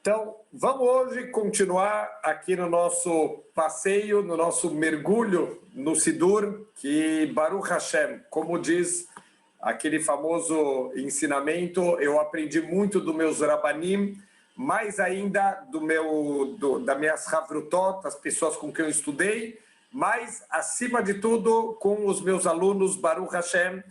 Então, vamos hoje continuar aqui no nosso passeio, no nosso mergulho no Sidur, que Baruch Hashem, como diz aquele famoso ensinamento, eu aprendi muito dos meus Rabanim, mais ainda das minhas Havrutot, as pessoas com quem eu estudei, mas, acima de tudo, com os meus alunos, Baruch Hashem,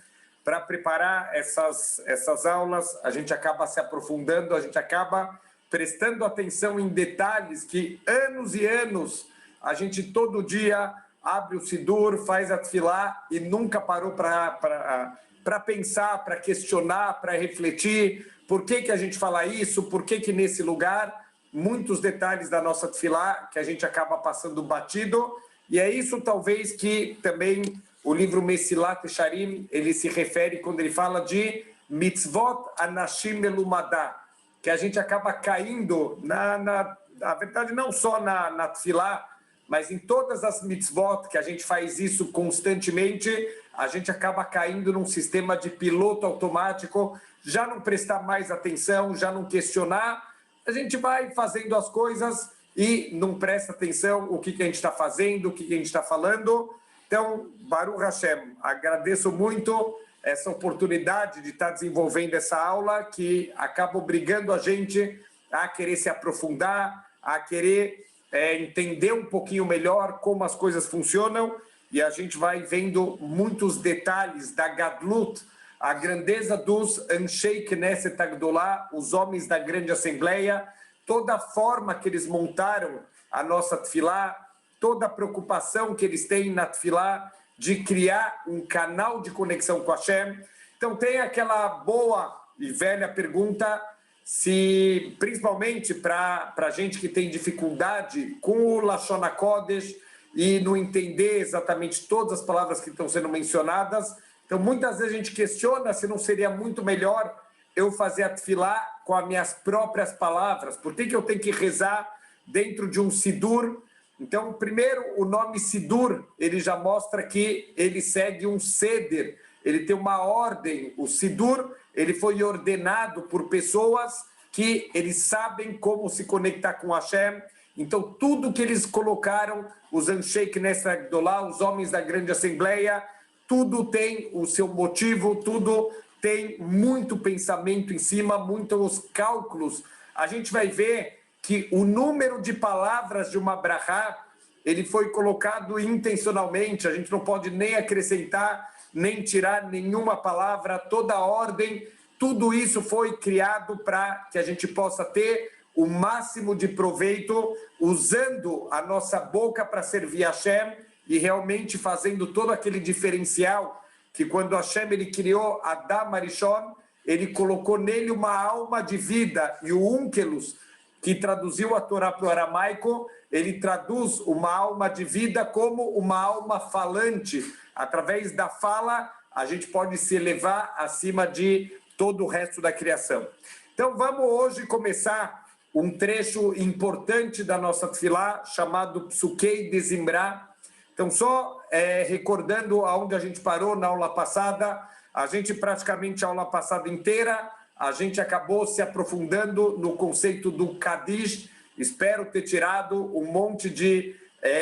para preparar essas aulas, a gente acaba se aprofundando, a gente acaba prestando atenção em detalhes que anos e anos a gente todo dia abre o Sidur, faz a Tfilá e nunca parou para pensar, para questionar, para refletir por que a gente fala isso, por que nesse lugar, muitos detalhes da nossa Tfilá que a gente acaba passando batido, e é isso talvez que também o livro Mesilat Yesharim, ele se refere quando ele fala de mitzvot anashim melumadah, que a gente acaba caindo, na verdade, não só na Tfilá, mas em todas as mitzvot, que a gente faz isso constantemente, a gente acaba caindo num sistema de piloto automático, já não prestar mais atenção, já não questionar, a gente vai fazendo as coisas e não presta atenção o que a gente está fazendo, o que a gente está falando. Então, Baruch Hashem, agradeço muito essa oportunidade de estar desenvolvendo essa aula que acaba obrigando a gente a querer se aprofundar, a querer entender um pouquinho melhor como as coisas funcionam, e a gente vai vendo muitos detalhes da Gadlut, a grandeza dos Anshei Knesset Agdolá, os homens da grande assembleia, toda a forma que eles montaram a nossa Tfilá, toda a preocupação que eles têm na Tfilá, de criar um canal de conexão com a Hashem. Então tem aquela boa e velha pergunta, se principalmente para a gente que tem dificuldade com o Lashon HaKodesh e não entender exatamente todas as palavras que estão sendo mencionadas. Então muitas vezes a gente questiona se não seria muito melhor eu fazer a Tfilá com as minhas próprias palavras. Por que eu tenho que rezar dentro de um Sidur? Então, primeiro, o nome Sidur, ele já mostra que ele segue um seder, ele tem uma ordem. O Sidur, ele foi ordenado por pessoas que eles sabem como se conectar com Hashem. Então, tudo que eles colocaram, os Anshei Knesset Agdolá, os homens da grande assembleia, tudo tem o seu motivo, tudo tem muito pensamento em cima, muitos cálculos. A gente vai ver que o número de palavras de uma brachá, ele foi colocado intencionalmente, a gente não pode nem acrescentar, nem tirar nenhuma palavra, toda a ordem, tudo isso foi criado para que a gente possa ter o máximo de proveito, usando a nossa boca para servir a Hashem e realmente fazendo todo aquele diferencial que quando Hashem ele criou Adam Arishon, ele colocou nele uma alma de vida, e o Onkelos, que traduziu a Torá para o aramaico, ele traduz uma alma de vida como uma alma falante. Através da fala, a gente pode se elevar acima de todo o resto da criação. Então, vamos hoje começar um trecho importante da nossa Tfilá, chamado Psukei de Zimra. Então, só recordando aonde a gente parou na aula passada, a gente praticamente a aula passada inteira, a gente acabou se aprofundando no conceito do Kadish. Espero ter tirado um monte de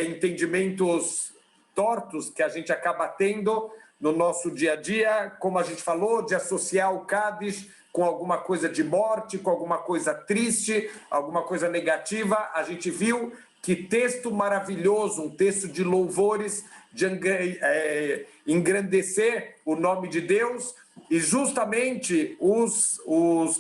entendimentos tortos que a gente acaba tendo no nosso dia a dia, como a gente falou, de associar o Kadish com alguma coisa de morte, com alguma coisa triste, alguma coisa negativa. A gente viu que texto maravilhoso, um texto de louvores, de engrandecer o nome de Deus, e justamente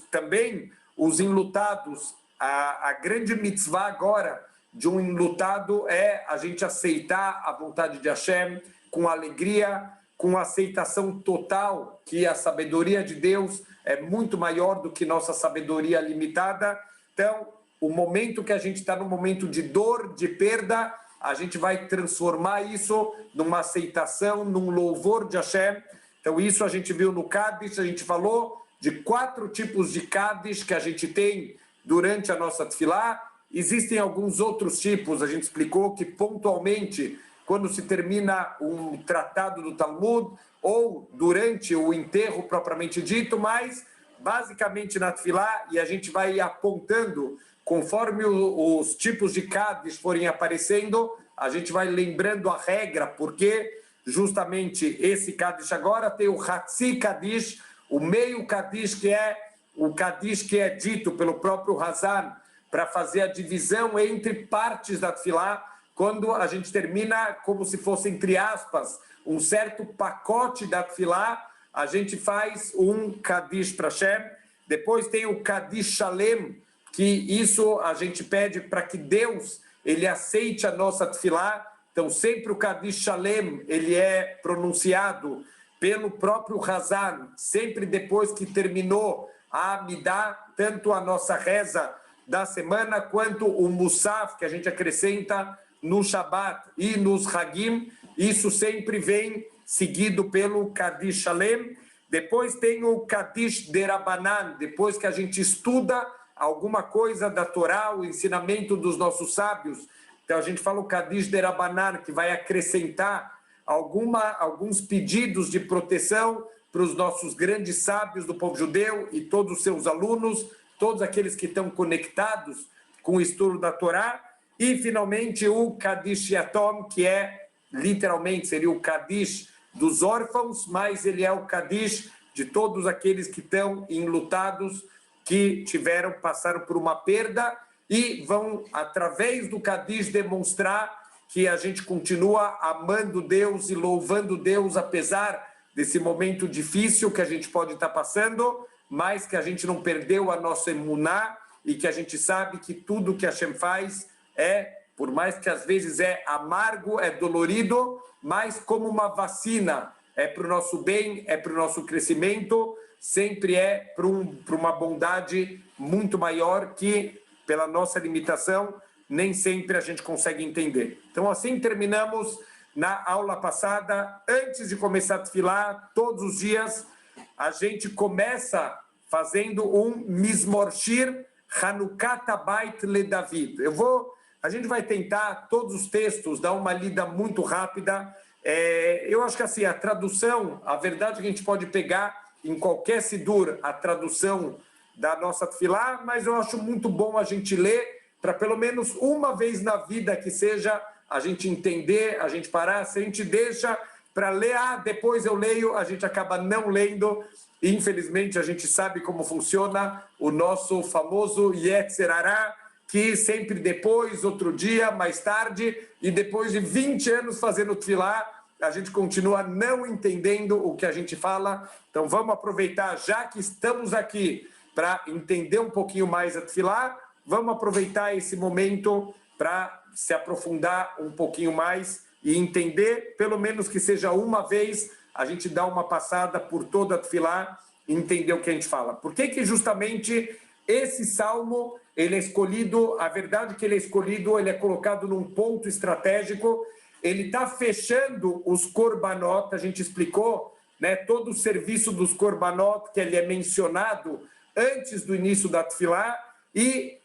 também os enlutados, a grande mitzvah agora de um enlutado é a gente aceitar a vontade de Hashem com alegria, com aceitação total, que a sabedoria de Deus é muito maior do que nossa sabedoria limitada. Então, o momento que a gente está no momento de dor, de perda, a gente vai transformar isso numa aceitação, num louvor de Hashem. Então, isso a gente viu no Kadish, a gente falou de 4 tipos de Kadish que a gente tem durante a nossa Tfilá. Existem alguns outros tipos, a gente explicou que pontualmente, quando se termina um tratado do Talmud, ou durante o enterro propriamente dito, mas basicamente na Tefilá, e a gente vai apontando, conforme os tipos de Kaddish forem aparecendo, a gente vai lembrando a regra, porque justamente esse Kaddish agora tem o Hatzi Kaddish, o meio Kaddish, que é o Kaddish que é dito pelo próprio Hazan, para fazer a divisão entre partes da Tefilá, quando a gente termina como se fosse, entre aspas, um certo pacote da Tefilá, a gente faz um Kaddish para Hashem. Depois tem o Kaddish Shalem, que isso a gente pede para que Deus ele aceite a nossa Tefilá. Então, sempre o Kaddish Shalem, ele é pronunciado pelo próprio Hazan, sempre depois que terminou a Amidah, tanto a nossa reza da semana, quanto o Musaf, que a gente acrescenta no Shabbat e nos Hagim. Isso sempre vem seguido pelo Kaddish Shalem. Depois tem o Kaddish Derabanan, depois que a gente estuda alguma coisa da Torá, o ensinamento dos nossos sábios. Então a gente fala o Kaddish Derabanan, que vai acrescentar alguns pedidos de proteção para os nossos grandes sábios do povo judeu e todos os seus alunos, todos aqueles que estão conectados com o estudo da Torá. E, finalmente, o Kaddish Yatom, que é, literalmente, seria o Kaddish dos órfãos, mas ele é o Kaddish de todos aqueles que estão enlutados, que passaram por uma perda e vão, através do Kaddish, demonstrar que a gente continua amando Deus e louvando Deus, apesar desse momento difícil que a gente pode estar passando, mas que a gente não perdeu a nossa emuná e que a gente sabe que tudo que Hashem faz por mais que às vezes é amargo, é dolorido, mas como uma vacina, é para o nosso bem, é para o nosso crescimento, sempre é para uma bondade muito maior que, pela nossa limitação, nem sempre a gente consegue entender. Então, assim terminamos na aula passada. Antes de começar a Tefilá, todos os dias, a gente começa fazendo um Mizmor Shir Hanukat Habayit LeDavid. A gente vai tentar, todos os textos, dar uma lida muito rápida. Eu acho que assim, a tradução, a verdade é que a gente pode pegar em qualquer Sidur a tradução da nossa Tefilá, mas eu acho muito bom a gente ler, para pelo menos uma vez na vida que seja, a gente entender, a gente parar. Se a gente deixa para ler, depois eu leio, a gente acaba não lendo. Infelizmente, a gente sabe como funciona o nosso famoso Yetzer Hara, que sempre depois, outro dia, mais tarde, e depois de 20 anos fazendo Tefilá, a gente continua não entendendo o que a gente fala. Então vamos aproveitar, já que estamos aqui para entender um pouquinho mais a Tefilá, vamos aproveitar esse momento para se aprofundar um pouquinho mais e entender, pelo menos que seja uma vez, a gente dá uma passada por toda a Tefilá e entender o que a gente fala. Por que justamente esse salmo ele é escolhido? A verdade é que ele é escolhido, ele é colocado num ponto estratégico, ele está fechando os korbanot, a gente explicou, né, todo o serviço dos korbanot, que ele é mencionado antes do início da Tefilá, e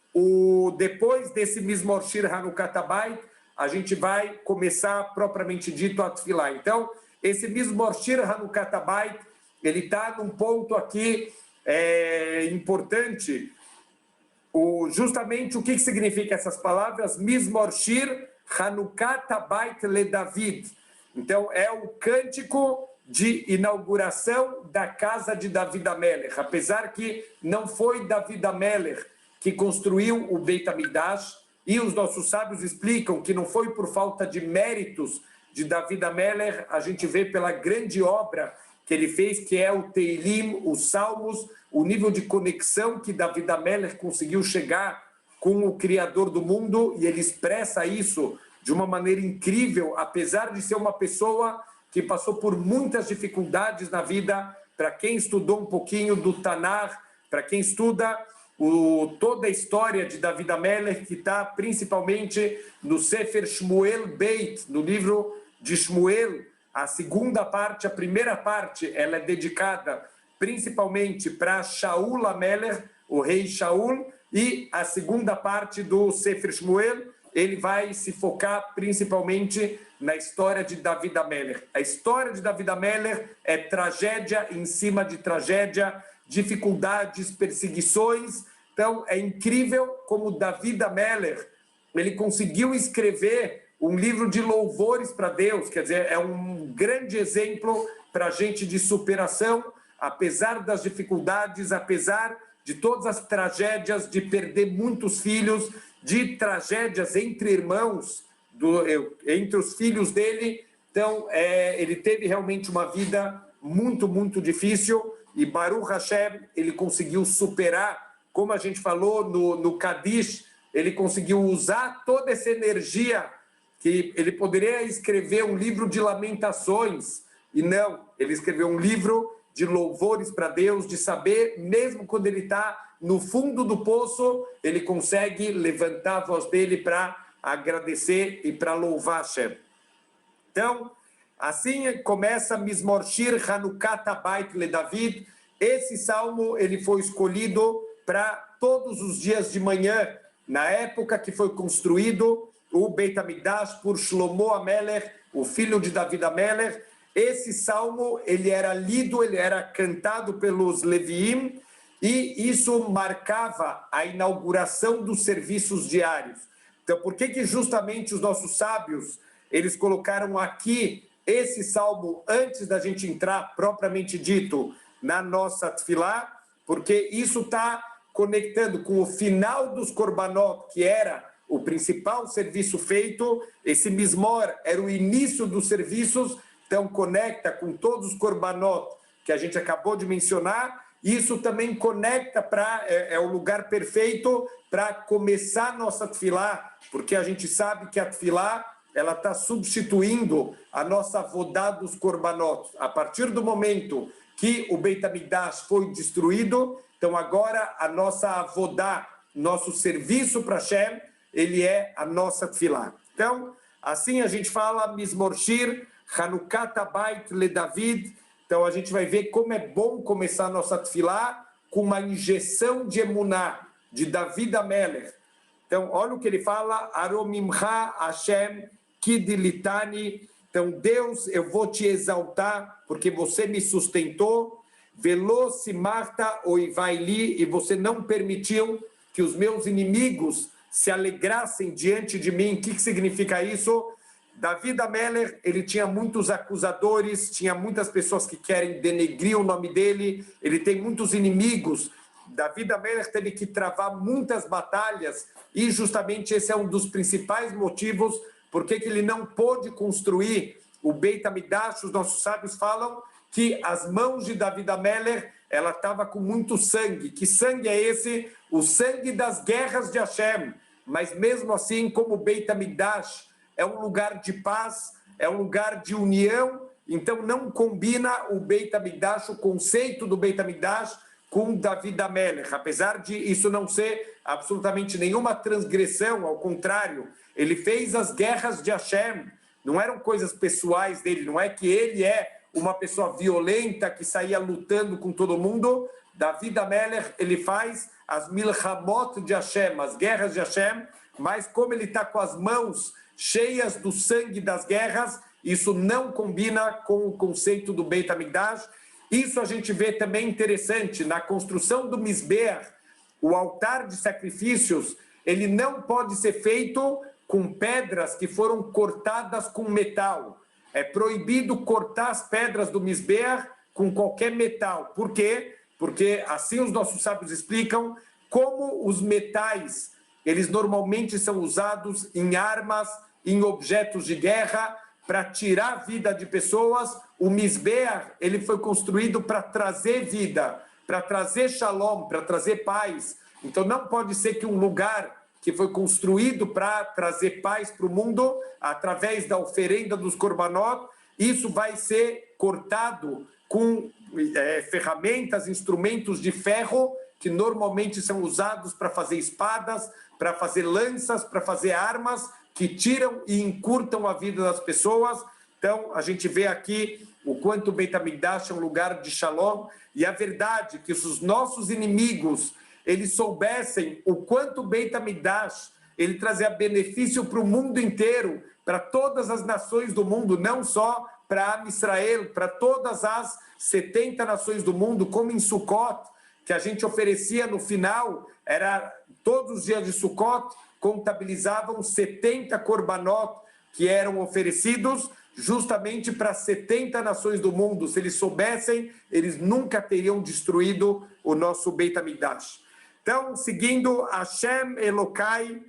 depois desse Mizmor Shir Hanukat Habayit, a gente vai começar, propriamente dito, a Tefilá. Então, esse Mizmor Shir Hanukat Habayit, ele está num ponto aqui importante. Justamente o que significa essas palavras? Mizmor Shir Hanukat Habayit LeDavid. Então, é o cântico de inauguração da casa de David HaMelech. Apesar que não foi David HaMelech que construiu o Beit HaMikdash, e os nossos sábios explicam que não foi por falta de méritos de David HaMelech, a gente vê pela grande obra que ele fez, que é o Teilim, os Salmos, o nível de conexão que David HaMelech conseguiu chegar com o Criador do mundo, e ele expressa isso de uma maneira incrível, apesar de ser uma pessoa que passou por muitas dificuldades na vida. Para quem estudou um pouquinho do Tanakh, para quem estuda toda a história de David HaMelech, que está principalmente no Sefer Shmuel Beit, no livro de Shmuel, a segunda parte, a primeira parte, ela é dedicada principalmente para Shaul HaMelech, o rei Shaul, e a segunda parte do Sefer Shmuel, ele vai se focar principalmente na história de David HaMelech. A história de David HaMelech é tragédia em cima de tragédia, dificuldades, perseguições. Então, é incrível como David Ameller, ele conseguiu escrever um livro de louvores para Deus, quer dizer, é um grande exemplo para a gente de superação, apesar das dificuldades, apesar de todas as tragédias, de perder muitos filhos, de tragédias entre irmãos, entre os filhos dele. Então, ele teve realmente uma vida muito, muito difícil, e Baruch Hashem, ele conseguiu superar, como a gente falou no Kadish, ele conseguiu usar toda essa energia que ele poderia escrever um livro de lamentações, e não, ele escreveu um livro de louvores para Deus, de saber, mesmo quando ele está no fundo do poço, ele consegue levantar a voz dele para agradecer e para louvar Hashem. Então, assim começa Mizmor Shir Hanukat Habayit LeDavid. Esse salmo ele foi escolhido para todos os dias de manhã, na época que foi construído o Beit HaMikdash por Shlomo Amelech, o filho de David Amelech. Esse salmo ele era lido, ele era cantado pelos Leviim, e isso marcava a inauguração dos serviços diários. Então, por que justamente os nossos sábios eles colocaram aqui esse salmo antes da gente entrar, propriamente dito, na nossa tefilá? Porque isso está conectando com o final dos korbanot, que era o principal serviço feito. Esse Mizmor era o início dos serviços, então conecta com todos os korbanot que a gente acabou de mencionar. Isso também conecta é o lugar perfeito para começar nossa tefilá, porque a gente sabe que a tefilá ela está substituindo a nossa avodá dos korbanot. A partir do momento que o Beit HaMikdash foi destruído, então agora a nossa avodá, nosso serviço para Hashem, ele é a nossa tefilá. Então, assim a gente fala Mizmor Shir Hanukat Habayit LeDavid. Então a gente vai ver como é bom começar a nossa tefilá com uma injeção de emuná, de David Amelech. Então, olha o que ele fala, Aromimcha Hashem Kidilitani. Então, Deus, eu vou te exaltar, porque você me sustentou, Veloci Marta Oivaili, e você não permitiu que os meus inimigos se alegrassem diante de mim. O que significa isso? David Amelech, ele tinha muitos acusadores, tinha muitas pessoas que querem denegrir o nome dele, ele tem muitos inimigos. David Amelech teve que travar muitas batalhas, e justamente esse é um dos principais motivos por que ele não pôde construir o Beit HaMikdash. Os nossos sábios falam que as mãos de David Amelech, ela estava com muito sangue. Que sangue é esse? O sangue das guerras de Hashem. Mas mesmo assim, como o Beit HaMikdash é um lugar de paz, é um lugar de união, então não combina o Beit HaMikdash, o conceito do Beit HaMikdash, com David Amelech. Apesar de isso não ser absolutamente nenhuma transgressão, ao contrário, ele fez as guerras de Hashem, não eram coisas pessoais dele, não é que ele é uma pessoa violenta que saía lutando com todo mundo. David Amelech, ele faz as milhamot de Hashem, as guerras de Hashem, mas como ele está com as mãos cheias do sangue das guerras, isso não combina com o conceito do Beit HaMikdash. Isso a gente vê também interessante na construção do Mizbeach, o altar de sacrifícios, ele não pode ser feito com pedras que foram cortadas com metal. É proibido cortar as pedras do Mizbeach com qualquer metal. Por quê? Porque assim os nossos sábios explicam como os metais, eles normalmente são usados em armas, em objetos de guerra, para tirar a vida de pessoas. O Mizbeach, ele foi construído para trazer vida, para trazer shalom, para trazer paz. Então não pode ser que um lugar que foi construído para trazer paz para o mundo, através da oferenda dos korbanot, isso vai ser cortado com ferramentas, instrumentos de ferro, que normalmente são usados para fazer espadas, para fazer lanças, para fazer armas, que tiram e encurtam a vida das pessoas. Então, a gente vê aqui o quanto o Beit HaMikdash é um lugar de shalom, e a verdade é que se os nossos inimigos eles soubessem o quanto o Beit HaMikdash ele trazia benefício para o mundo inteiro, para todas as nações do mundo, não só para Am Israel, para todas as 70 nações do mundo, como em Sukkot, que a gente oferecia no final, era todos os dias de Sukkot, contabilizavam 70 korbanot que eram oferecidos justamente para 70 nações do mundo. Se eles soubessem, eles nunca teriam destruído o nosso Beit HaMikdash. Então, seguindo, Hashem Elokai,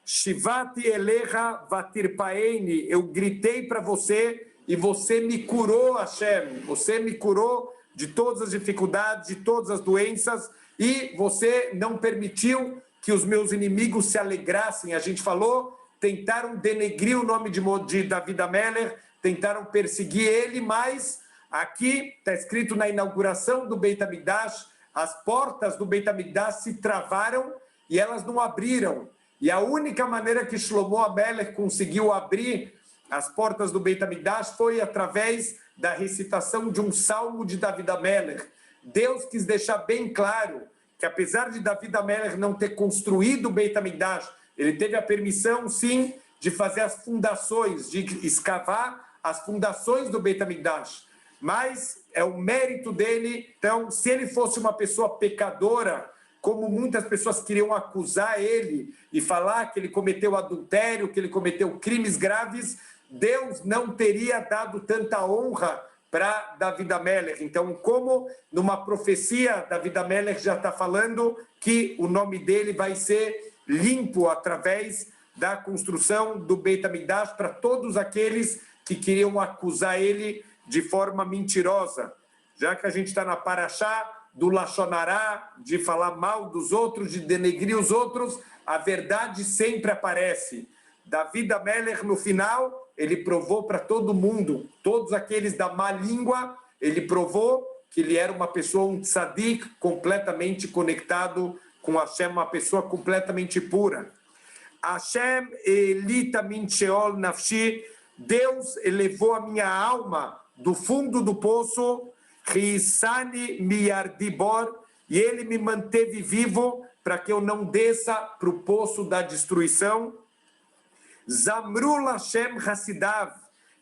Shivati Elecha Vatirpaeni, eu gritei para você e você me curou, Hashem. Você me curou de todas as dificuldades, de todas as doenças, e você não permitiu que os meus inimigos se alegrassem. A gente falou, tentaram denegrir o nome de David HaMelech, tentaram perseguir ele, mas aqui está escrito na inauguração do Beit HaMikdash, as portas do Beit HaMikdash se travaram e elas não abriram. E a única maneira que Shlomo HaMelech conseguiu abrir as portas do Beit HaMikdash foi através da recitação de um salmo de David HaMelech. Deus quis deixar bem claro que, apesar de David HaMelech não ter construído o Beit HaMikdash, ele teve a permissão, sim, de fazer as fundações, de escavar as fundações do Beit HaMikdash. Mas é o mérito dele. Então, se ele fosse uma pessoa pecadora, como muitas pessoas queriam acusar ele e falar que ele cometeu adultério, que ele cometeu crimes graves, Deus não teria dado tanta honra para David HaMelech. Então, como numa profecia, David HaMelech já está falando que o nome dele vai ser limpo através da construção do Beit HaMikdash para todos aqueles que queriam acusar ele de forma mentirosa. Já que a gente está na Parashá do Lashon Hará, de falar mal dos outros, de denegrir os outros, a verdade sempre aparece. David HaMelech, no final, ele provou para todo mundo, todos aqueles da má língua, ele provou que ele era uma pessoa, um tzadik, completamente conectado com Hashem, uma pessoa completamente pura. Hashem elita min sheol nafshi, Deus elevou a minha alma do fundo do poço, Risani miyardibor, e ele me manteve vivo para que eu não desça para o poço da destruição. Zamru Hashem Hassidav,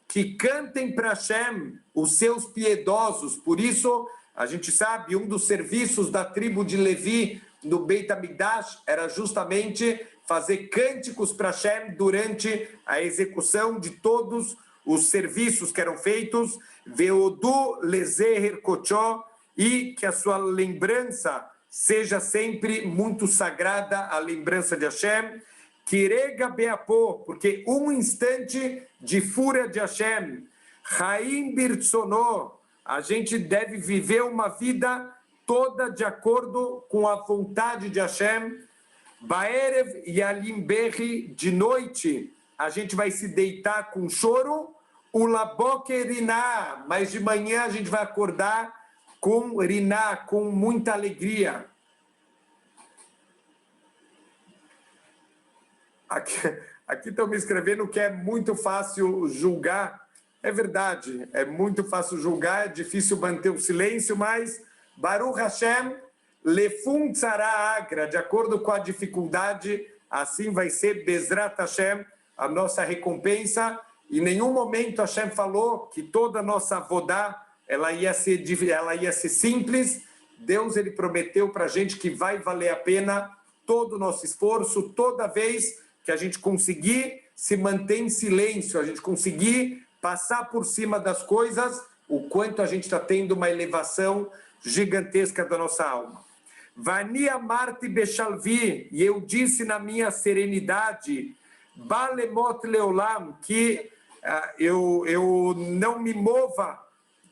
que cantem para Hashem os seus piedosos. Por isso, a gente sabe, um dos serviços da tribo de Levi no Beit HaMikdash era justamente fazer cânticos para Hashem durante a execução de todos os serviços que eram feitos, Veodu Lezeher Kochó, e que a sua lembrança seja sempre muito sagrada, a lembrança de Hashem, Kirega Beapô, porque um instante de fúria de Hashem, Chaim Birtsono, a gente deve viver uma vida toda de acordo com a vontade de Hashem, Baerev Yalim Berri, de noite, a gente vai se deitar com choro, Ulaboker Riná, mas de manhã a gente vai acordar com Riná, com muita alegria. Aqui estão me escrevendo que é muito fácil julgar. É verdade, é muito fácil julgar, é difícil manter o silêncio, mas Baruch Hashem, Lefum Tzara Agra, de acordo com a dificuldade, assim vai ser Bezrat Hashem, a nossa recompensa. Em nenhum momento Hashem falou que toda a nossa avodá ela ia ser simples. Deus ele prometeu para a gente que vai valer a pena todo o nosso esforço, toda vez que a gente conseguir se manter em silêncio, a gente conseguir passar por cima das coisas, o quanto a gente está tendo uma elevação gigantesca da nossa alma. Vani amarti bechalvi, e eu disse na minha serenidade, balemot leolam, que eu não me mova,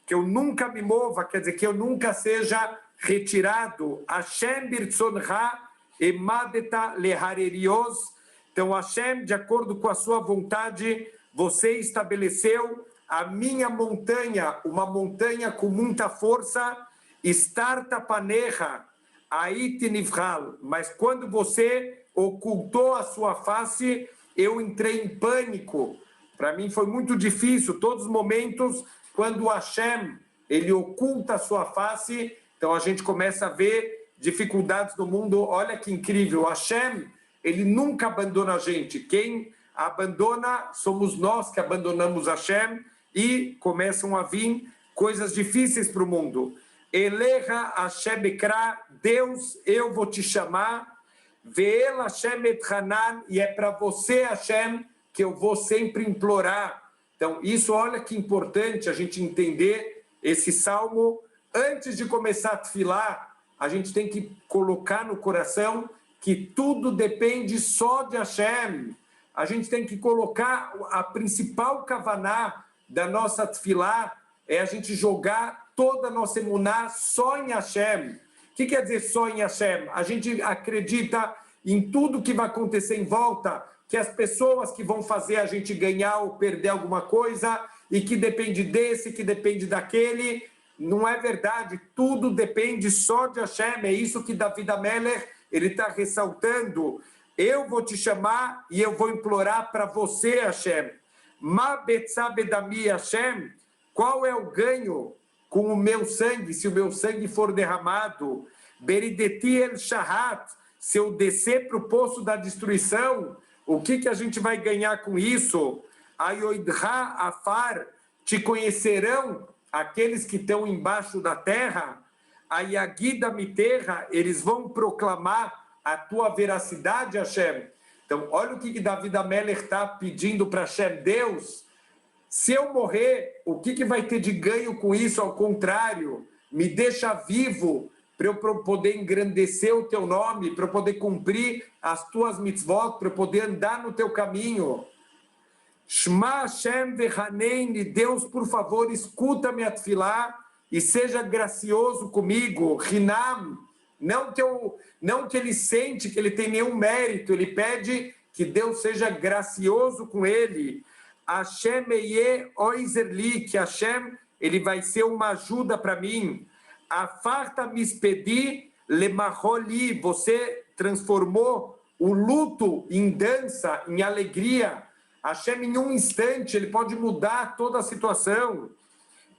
que eu nunca me mova, quer dizer, que eu nunca seja retirado. Hashem birtzoncha emadeta leharerios. Então, Hashem, de acordo com a sua vontade, você estabeleceu a minha montanha, uma montanha com muita força, Starta paneja, ait nivral. Mas quando você ocultou a sua face, eu entrei em pânico. Para mim foi muito difícil, todos os momentos, quando Hashem, ele oculta a sua face, então a gente começa a ver dificuldades no mundo. Olha que incrível, Hashem, ele nunca abandona a gente. Quem abandona somos nós que abandonamos Hashem e começam a vir coisas difíceis para o mundo. Eleha Hashem Ekra, Deus, eu vou te chamar. Ve'el Hashem Etchanan, e é para você, Hashem, que eu vou sempre implorar. Então, isso, olha que importante a gente entender esse salmo. Antes de começar a tefilá, a gente tem que colocar no coração que tudo depende só de Hashem. A gente tem que colocar a principal kavaná da nossa tefilá, é a gente jogar toda a nossa emuná só em Hashem. O que quer dizer só em Hashem? A gente acredita em tudo que vai acontecer em volta, que as pessoas que vão fazer a gente ganhar ou perder alguma coisa, e que depende desse, que depende daquele. Não é verdade, tudo depende só de Hashem. É isso que David Amelech, ele está ressaltando. Eu vou te chamar e eu vou implorar para você, Hashem. Ma betzah bedami, Hashem, qual é o ganho com o meu sangue, se o meu sangue for derramado? Berideti el shahat, se eu descer para o poço da destruição, o que a gente vai ganhar com isso? Ayoidha afar, te conhecerão aqueles que estão embaixo da terra. Ayagida miterra, eles vão proclamar a tua veracidade, Hashem. Então, olha o que David Amelech está pedindo para Hashem. Deus, se eu morrer, o que vai ter de ganho com isso? Ao contrário, me deixa vivo para eu poder engrandecer o teu nome, para eu poder cumprir as tuas mitzvot, para eu poder andar no teu caminho. Shema Hashem vechaneini, Deus, por favor, escuta minha tefilá e seja gracioso comigo. Hinam, não que ele sente que ele tem nenhum mérito, ele pede que Deus seja gracioso com ele. Hashem eye oizerli, que Hashem, ele vai ser uma ajuda para mim. Afarta mispedi lemaholi, você transformou o luto em dança, em alegria. Hashem, em um instante, ele pode mudar toda a situação.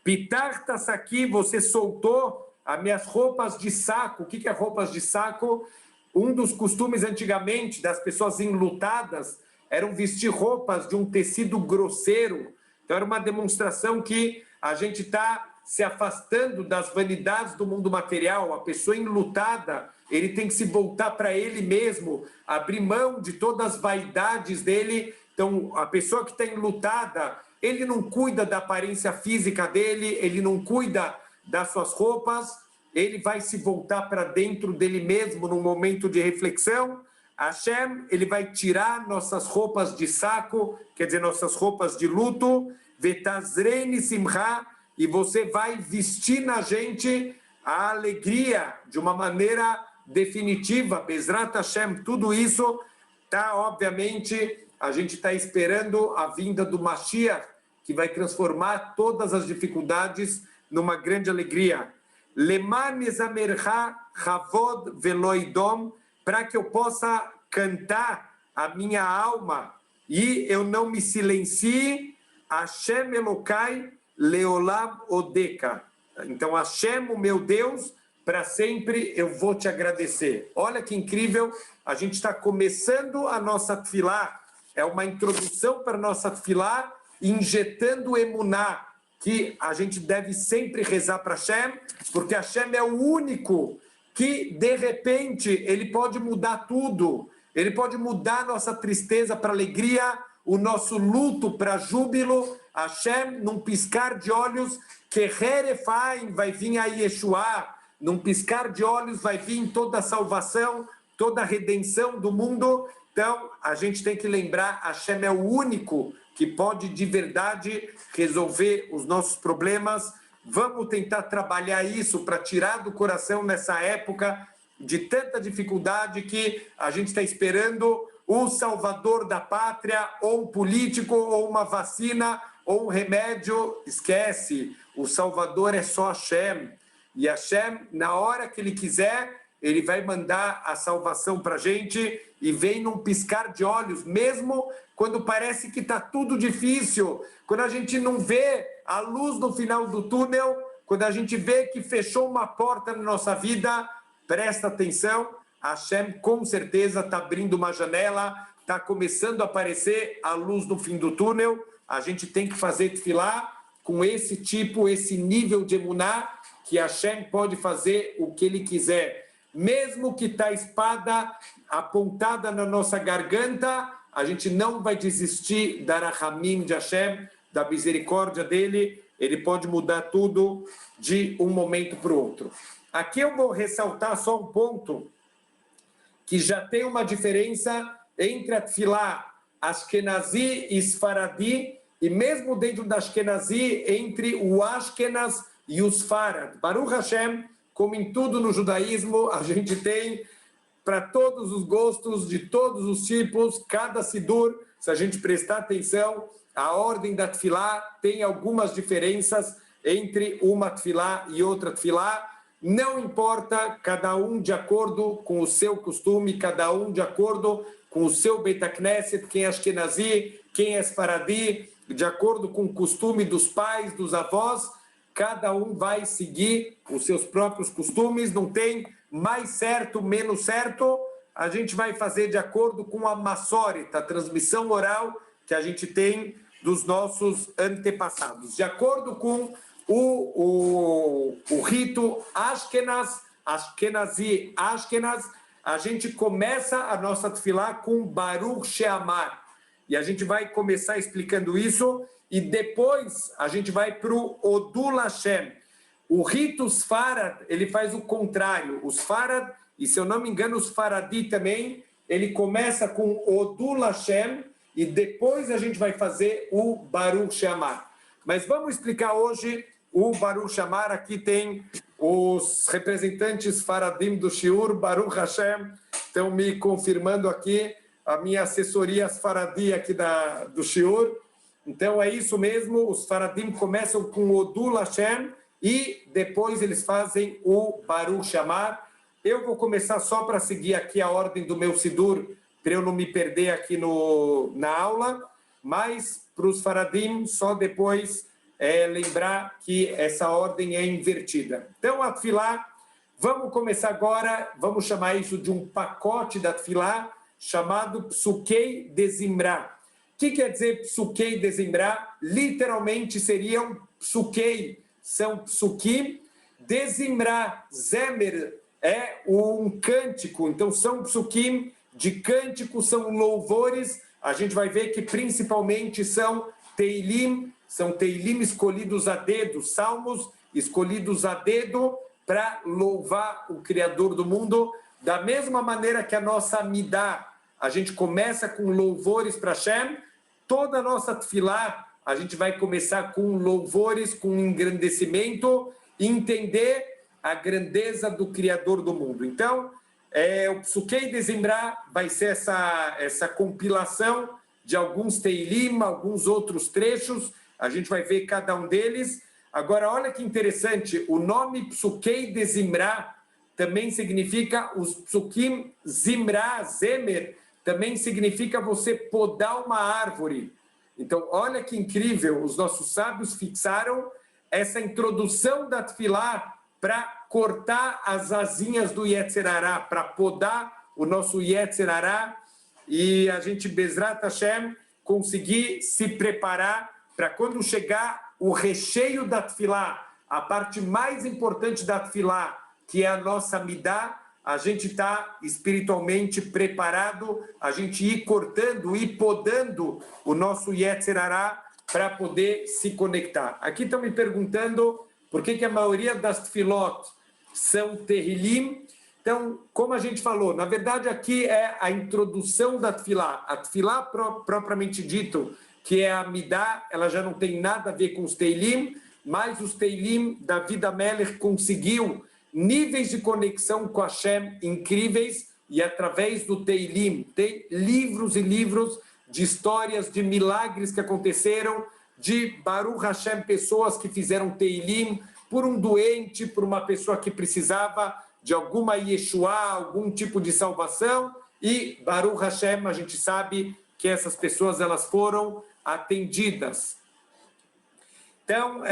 Pitartas aqui, você soltou as minhas roupas de saco. O que é roupas de saco? Um dos costumes antigamente das pessoas enlutadas eram vestir roupas de um tecido grosseiro. Então era uma demonstração que a gente está se afastando das vanidades do mundo material. A pessoa enlutada, ele tem que se voltar para ele mesmo, abrir mão de todas as vaidades dele. Então, a pessoa que está enlutada, ele não cuida da aparência física dele, ele não cuida das suas roupas, ele vai se voltar para dentro dele mesmo num momento de reflexão. Hashem, ele vai tirar nossas roupas de saco, quer dizer, nossas roupas de luto, vetazreini simcha, e você vai vestir na gente a alegria de uma maneira definitiva. Bezrat Hashem, tudo isso está, obviamente, a gente está esperando a vinda do Mashiach, que vai transformar todas as dificuldades numa grande alegria. Leman ezamercha chavod veloidom, para que eu possa cantar a minha alma e eu não me silencie. Hashem Elokai leolam odeka. Então, Hashem, o meu Deus, para sempre eu vou te agradecer. Olha que incrível, a gente está começando a nossa tefilá, é uma introdução para a nossa tefilá, injetando emuná, que a gente deve sempre rezar para Hashem, porque Hashem é o único que, de repente, ele pode mudar tudo. Ele pode mudar nossa tristeza para alegria, o nosso luto para júbilo. Hashem, num piscar de olhos, que Herefaim vai vir a Yeshua, num piscar de olhos vai vir toda a salvação, toda a redenção do mundo. Então, a gente tem que lembrar, Hashem é o único que pode de verdade resolver os nossos problemas. Vamos tentar trabalhar isso para tirar do coração nessa época de tanta dificuldade que a gente está esperando o salvador da pátria, ou um político, ou uma vacina, ou um remédio. Esquece, o salvador é só Hashem. E Hashem, na hora que ele quiser, ele vai mandar a salvação para a gente e vem num piscar de olhos, mesmo quando parece que está tudo difícil, quando a gente não vê a luz no final do túnel, quando a gente vê que fechou uma porta na nossa vida, presta atenção, Hashem com certeza está abrindo uma janela, está começando a aparecer a luz no fim do túnel. A gente tem que fazer tefilá com esse tipo, esse nível de emuná, que Hashem pode fazer o que ele quiser. Mesmo que está a espada apontada na nossa garganta, a gente não vai desistir da Rahamim de Hashem, da misericórdia dele. Ele pode mudar tudo de um momento para o outro. Aqui eu vou ressaltar só um ponto, que já tem uma diferença entre a Tfilá Ashkenazi e Sfaradi, e mesmo dentro da Ashkenazi, entre o Ashkenaz e o Sfarad. Baruch Hashem, como em tudo no judaísmo, a gente tem para todos os gostos, de todos os tipos, cada Sidur, se a gente prestar atenção, a ordem da Tfilá tem algumas diferenças entre uma Tfilá e outra Tfilá. Não importa, cada um de acordo com o seu costume, cada um de acordo com o seu Beit HaKnesset, quem é Ashkenazi, quem é Sfaradi, de acordo com o costume dos pais, dos avós, cada um vai seguir os seus próprios costumes, não tem mais certo, menos certo, a gente vai fazer de acordo com a Massorita, a transmissão oral que a gente tem dos nossos antepassados. De acordo com o rito Ashkenaz, Ashkenazi, Ashkenaz, a gente começa a nossa tefilá com Baruch She'amar. E a gente vai começar explicando isso e depois a gente vai para o Odul Hashem. O rito Sfarad, ele faz o contrário. O Sfarad, e se eu não me engano, o Sfaradi também, ele começa com Odul Hashem e depois a gente vai fazer o Baruch She'amar. Mas vamos explicar hoje o Baruch She'amar. Aqui tem os representantes Faradim do Shiur, Baruch Hashem, estão me confirmando aqui, a minha assessoria Faradi aqui do Shiur. Então é isso mesmo, os Faradim começam com o Odul Hashem e depois eles fazem o Baruch She'amar. Eu vou começar só para seguir aqui a ordem do meu Sidur, para eu não me perder aqui na aula, mas para os Faradim só depois lembrar que essa ordem é invertida. Então a Tfilá, vamos começar agora, vamos chamar isso de um pacote da Tfilá, chamado Psukei de Zimra. O que quer dizer Psukei de Zimra? Literalmente seriam Psukei, são Psukim, de Zimra, Zemer é um cântico, então são Psukim de cântico, são louvores, a gente vai ver que principalmente são Teilim escolhidos a dedo, salmos escolhidos a dedo para louvar o Criador do mundo. Da mesma maneira que a nossa Midá, a gente começa com louvores para Hashem, toda a nossa Tfilá, a gente vai começar com louvores, com engrandecimento, entender a grandeza do Criador do mundo. Então, o Psukei de Zimra vai ser essa compilação de alguns Teilim, alguns outros trechos, a gente vai ver cada um deles. Agora, olha que interessante, o nome Psukei de Zimra também significa, os Psukim Zimra, Zemer, também significa você podar uma árvore. Então, olha que incrível, os nossos sábios fixaram essa introdução da Tfilá para cortar as asinhas do Yetzer Hará, para podar o nosso Yetzer Hará, e a gente, Bezrat Hashem, conseguir se preparar para quando chegar o recheio da Tfilá, a parte mais importante da Tfilá, que é a nossa Midá, a gente está espiritualmente preparado, a gente ir cortando, ir podando o nosso Yetzer Hará para poder se conectar. Aqui estão me perguntando por que a maioria das Tfilot são Tehillim. Então, como a gente falou, na verdade aqui é a introdução da Tfilá. A Tfilá propriamente dito, que é a Midá, ela já não tem nada a ver com os Teilim, mas os Teilim, David Amelech conseguiu níveis de conexão com Hashem incríveis, e através do Teilim, tem livros e livros de histórias, de milagres que aconteceram, de Baruch Hashem, pessoas que fizeram Teilim por um doente, por uma pessoa que precisava de alguma Yeshua, algum tipo de salvação, e Baruch Hashem, a gente sabe que essas pessoas elas foram atendidas. Então,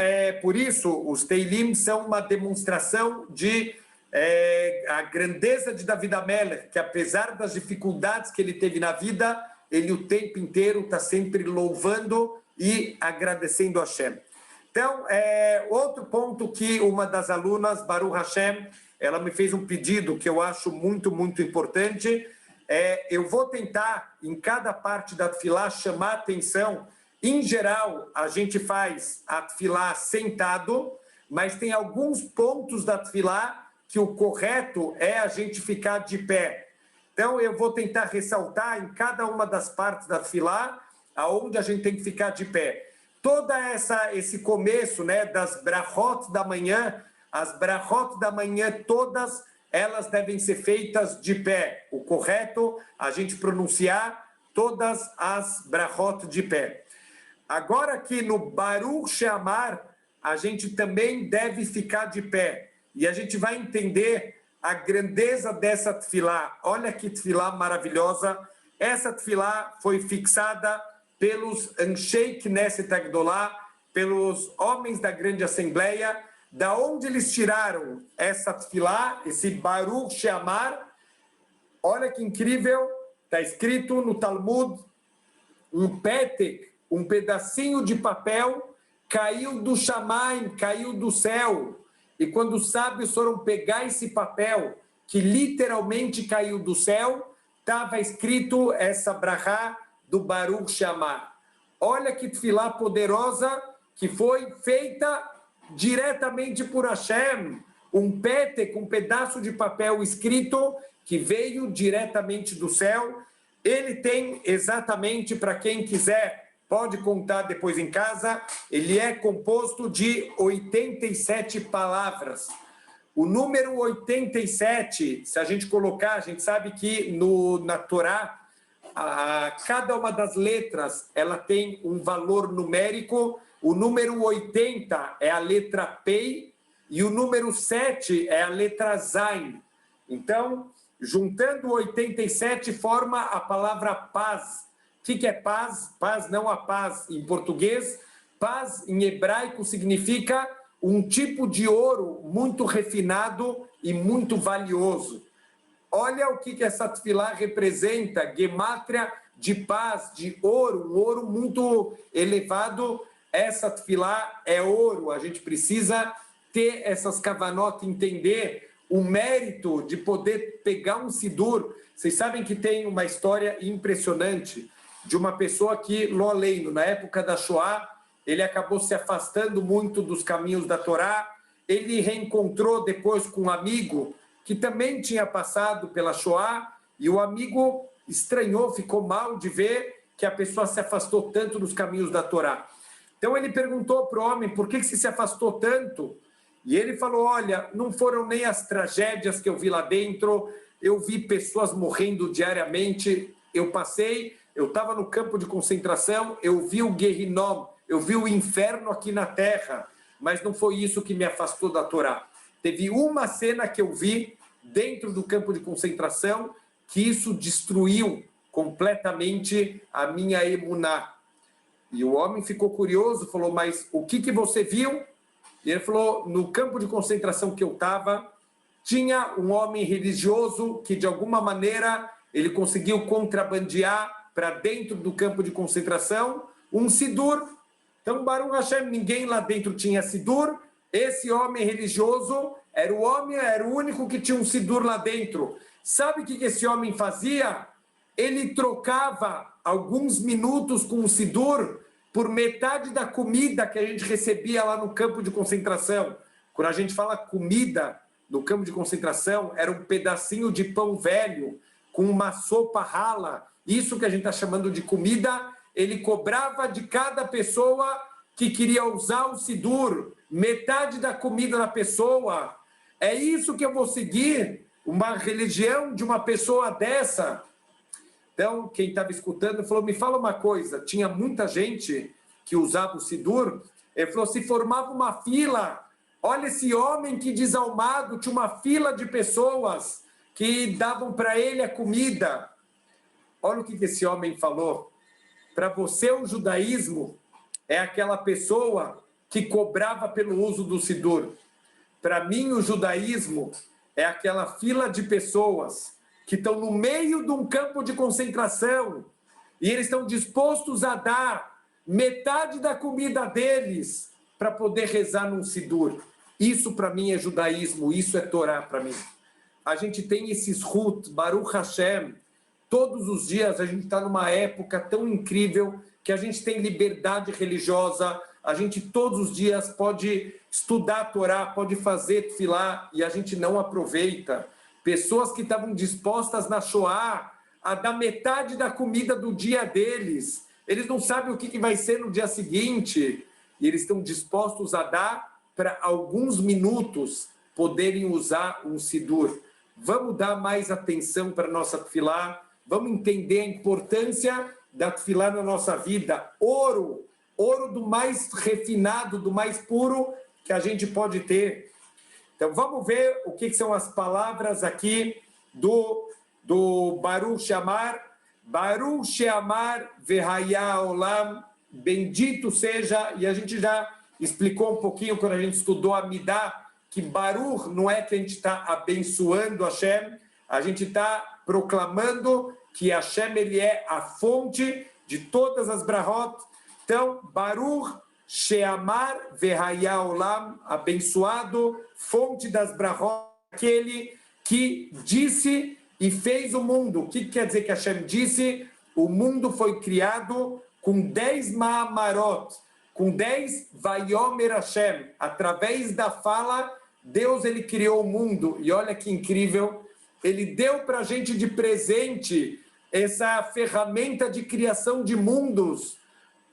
por isso, os Teilim são uma demonstração de a grandeza de David Amelech, que apesar das dificuldades que ele teve na vida, ele o tempo inteiro está sempre louvando e agradecendo a Hashem. Então, outro ponto que uma das alunas, Baruch Hashem, ela me fez um pedido que eu acho muito, muito importante. Eu vou tentar, em cada parte da tefilá, chamar atenção. Em geral, a gente faz a tefilá sentado, mas tem alguns pontos da tefilá que o correto é a gente ficar de pé. Então, eu vou tentar ressaltar em cada uma das partes da tefilá aonde a gente tem que ficar de pé. Esse começo, né, das brachot da manhã, as brachot da manhã todas, elas devem ser feitas de pé. O correto, a gente pronunciar todas as brachot de pé. Agora aqui no Baruch She'amar, a gente também deve ficar de pé. E a gente vai entender a grandeza dessa tefilá. Olha que tefilá maravilhosa. Essa tefilá foi fixada pelos Anshei Knesset Agdolá, pelos homens da grande assembleia. Da onde eles tiraram essa tefilá, esse Baruch She'amar? Olha que incrível, está escrito no Talmud, um petek, um pedacinho de papel, caiu do Shamaim, caiu do céu. E quando os sábios foram pegar esse papel, que literalmente caiu do céu, estava escrito essa brachá do Baruch She'amar. Olha que tefilá poderosa que foi feita diretamente por Hashem. Um petek, um pedaço de papel escrito que veio diretamente do céu. Ele tem exatamente, para quem quiser, pode contar depois em casa, ele é composto de 87 palavras. O número 87, se a gente colocar, a gente sabe que na Torá, cada uma das letras ela tem um valor numérico. O número 80 é a letra Pei e o número 7 é a letra Zain. Então, juntando 87 forma a palavra paz. O que é paz? Paz não a paz em português. Paz em hebraico significa um tipo de ouro muito refinado e muito valioso. Olha o que essa tefilá representa, gemátria de paz, de ouro, um ouro muito elevado. Essa tefilá é ouro, a gente precisa ter essas kavanot, entender o mérito de poder pegar um sidur. Vocês sabem que tem uma história impressionante de uma pessoa que, lo aleino, na época da Shoah, ele acabou se afastando muito dos caminhos da Torá. Ele reencontrou depois com um amigo que também tinha passado pela Shoah, e o amigo estranhou, ficou mal de ver que a pessoa se afastou tanto dos caminhos da Torá. Então ele perguntou para o homem, por que você se afastou tanto? E ele falou, olha, não foram nem as tragédias que eu vi lá dentro, eu vi pessoas morrendo diariamente, eu estava no campo de concentração, eu vi o Gehinom, eu vi o inferno aqui na terra, mas não foi isso que me afastou da Torá. Teve uma cena que eu vi dentro do campo de concentração que isso destruiu completamente a minha emuná. E o homem ficou curioso, falou, mas o que você viu? E ele falou, no campo de concentração que eu estava, tinha um homem religioso que, de alguma maneira, ele conseguiu contrabandear para dentro do campo de concentração um sidur. Então, Baruch Hashem, ninguém lá dentro tinha sidur. Esse homem religioso era o único que tinha um sidur lá dentro. Sabe o que esse homem fazia? Ele trocava alguns minutos com o sidur por metade da comida que a gente recebia lá no campo de concentração. Quando a gente fala comida no campo de concentração, era um pedacinho de pão velho com uma sopa rala. Isso que a gente está chamando de comida. Ele cobrava de cada pessoa que queria usar o sidur, metade da comida da pessoa. É isso que eu vou seguir? Uma religião de uma pessoa dessa? Então, quem estava escutando falou, me fala uma coisa, tinha muita gente que usava o sidur, ele falou, se formava uma fila, olha esse homem que desalmado, tinha uma fila de pessoas que davam para ele a comida. Olha o que esse homem falou. Para você, o judaísmo é aquela pessoa que cobrava pelo uso do sidur. Para mim, o judaísmo é aquela fila de pessoas que estão no meio de um campo de concentração e eles estão dispostos a dar metade da comida deles para poder rezar num Sidur. Isso para mim é judaísmo, isso é Torá para mim. A gente tem esses Hut, Baruch Hashem, todos os dias a gente está numa época tão incrível que a gente tem liberdade religiosa, a gente todos os dias pode estudar a Torá, pode fazer tefilá e a gente não aproveita. Pessoas que estavam dispostas na Shoah a dar metade da comida do dia deles, eles não sabem o que vai ser no dia seguinte e eles estão dispostos a dar para alguns minutos poderem usar um Sidur. Vamos dar mais atenção para a nossa tefilá, vamos entender a importância da tefilá na nossa vida. Ouro do mais refinado, do mais puro que a gente pode ter. Então vamos ver o que são as palavras aqui do Baruch She'amar. Baruch She'amar Vehaya Olam, bendito seja, e a gente já explicou um pouquinho quando a gente estudou a Midá, que Baruch não é que a gente está abençoando Hashem, a gente está proclamando que Hashem ele é a fonte de todas as brahot. Então, Baruch She'amar Vehaya Olam, abençoado, fonte das brahot, aquele que disse e fez o mundo. O que quer dizer que Hashem disse? O mundo foi criado com 10 Ma'amarot, com 10 Vayomer Hashem. Através da fala, Deus ele criou o mundo. E olha que incrível, ele deu para a gente de presente essa ferramenta de criação de mundos.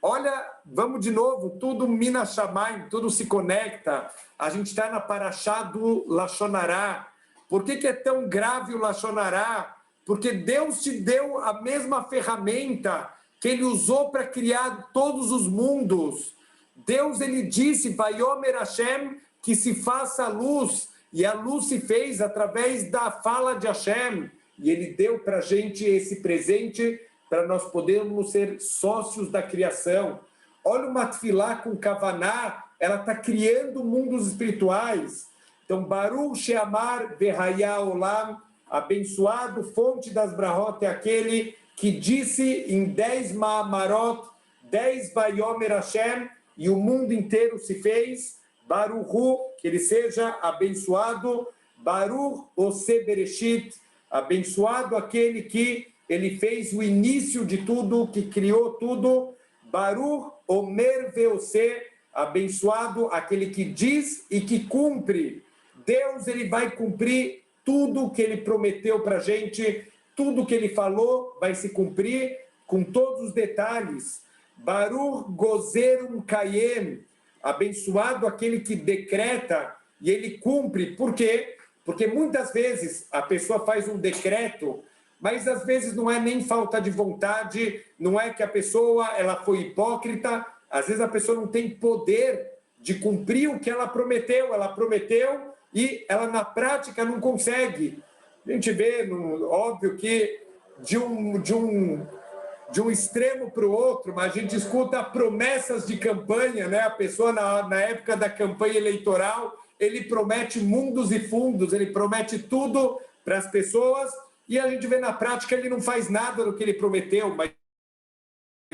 Olha, vamos de novo, tudo Mina Shamayim, tudo se conecta. A gente está na Parashá do Lashon Hará. Por que é tão grave o Lashon Hará? Porque Deus te deu a mesma ferramenta que Ele usou para criar todos os mundos. Deus, Ele disse, Vayomer Hashem, que se faça a luz. E a luz se fez através da fala de Hashem. E Ele deu para a gente esse presente para nós podermos ser sócios da criação. Olha uma tefilá com Kavaná, ela está criando mundos espirituais. Então, Baruch She'amar Vehaya Olam, abençoado, fonte das brahot, é aquele que disse em 10 Ma'amarot, 10 Vayomer Hashem, e o mundo inteiro se fez. Baruchu, que ele seja abençoado. Baruch Ose Bereshit, abençoado aquele que ele fez o início de tudo, que criou tudo. Baruch Omer Veose, abençoado aquele que diz e que cumpre. Deus ele vai cumprir tudo que ele prometeu para a gente, tudo que ele falou vai se cumprir com todos os detalhes. Baruch Gozerum Kayem, abençoado aquele que decreta e ele cumpre. Por quê? Porque muitas vezes a pessoa faz um decreto, mas às vezes não é nem falta de vontade, não é que a pessoa ela foi hipócrita, às vezes a pessoa não tem poder de cumprir o que ela prometeu e ela na prática não consegue. A gente vê, óbvio que de um extremo para o outro, mas a gente escuta promessas de campanha, né? A pessoa na época da campanha eleitoral, ele promete mundos e fundos, ele promete tudo para as pessoas e a gente vê na prática ele não faz nada do que ele prometeu, mas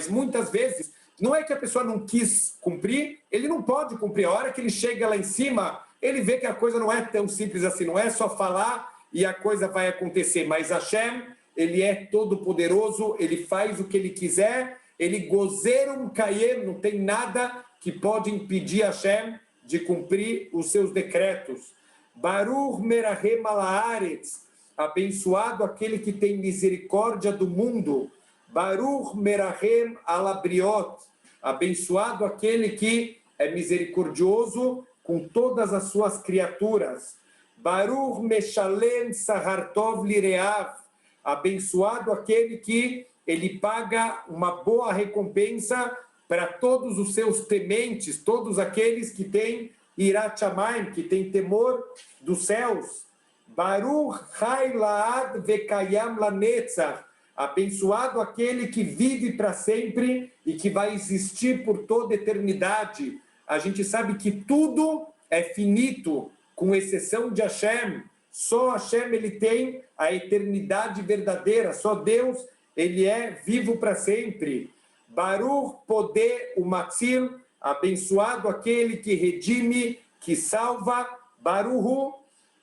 muitas vezes não é que a pessoa não quis cumprir, ele não pode cumprir. A hora que ele chega lá em cima, ele vê que a coisa não é tão simples assim, não é só falar e a coisa vai acontecer. Mas Hashem, ele é todo poderoso, ele faz o que ele quiser, ele gozerum kayem, não tem nada que pode impedir Hashem de cumprir os seus decretos. Baruch merahem ala haaretz, abençoado aquele que tem misericórdia do mundo. Baruch merahem ala briot, abençoado aquele que é misericordioso com todas as suas criaturas. Baruch meshalem sahar tov lireav, abençoado aquele que ele paga uma boa recompensa para todos os seus tementes, todos aqueles que têm irat shamayim, que têm temor dos céus. Baruch chai laad vekayam lanetzach, abençoado aquele que vive para sempre e que vai existir por toda a eternidade. A gente sabe que tudo é finito, com exceção de Hashem. Só Hashem ele tem a eternidade verdadeira. Só Deus ele é vivo para sempre. Baruch poder umatzil, abençoado aquele que redime, que salva, Baruhu,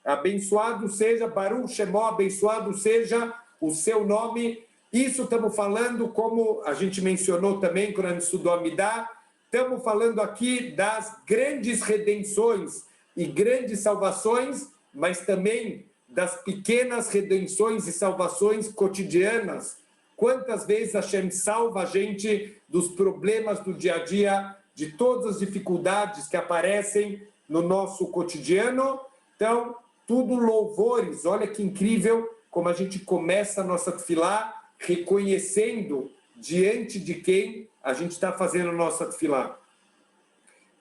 abençoado seja, Baruch Shemó, abençoado seja o seu nome. Isso estamos falando, como a gente mencionou também quando a gente estudou Amidá, estamos falando aqui das grandes redenções e grandes salvações, mas também das pequenas redenções e salvações cotidianas. Quantas vezes Hashem salva a gente dos problemas do dia a dia, de todas as dificuldades que aparecem no nosso cotidiano. Então, tudo louvores. Olha que incrível como a gente começa a nossa tefilá reconhecendo diante de quem a gente está fazendo a nossa tefilá.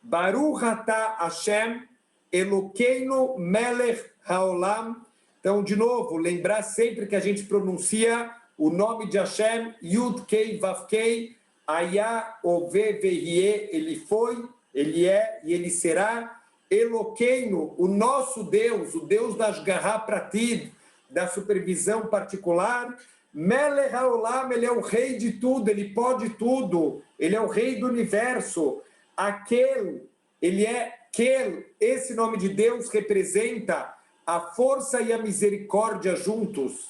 Baruch atah Hashem Elokeinu melech haolam. Então, de novo, lembrar sempre que a gente pronuncia o nome de Hashem, Yud Kei Vav Kei, Ayah Ove Vehie, ele foi, ele é e ele será. Elokeinu, o nosso Deus, o Deus da Ashgaha Pratid, da supervisão particular. Melech haolam, ele é o rei de tudo, ele pode tudo, ele é o rei do universo. Aquele, ele é Kel, esse nome de Deus representa a força e a misericórdia juntos.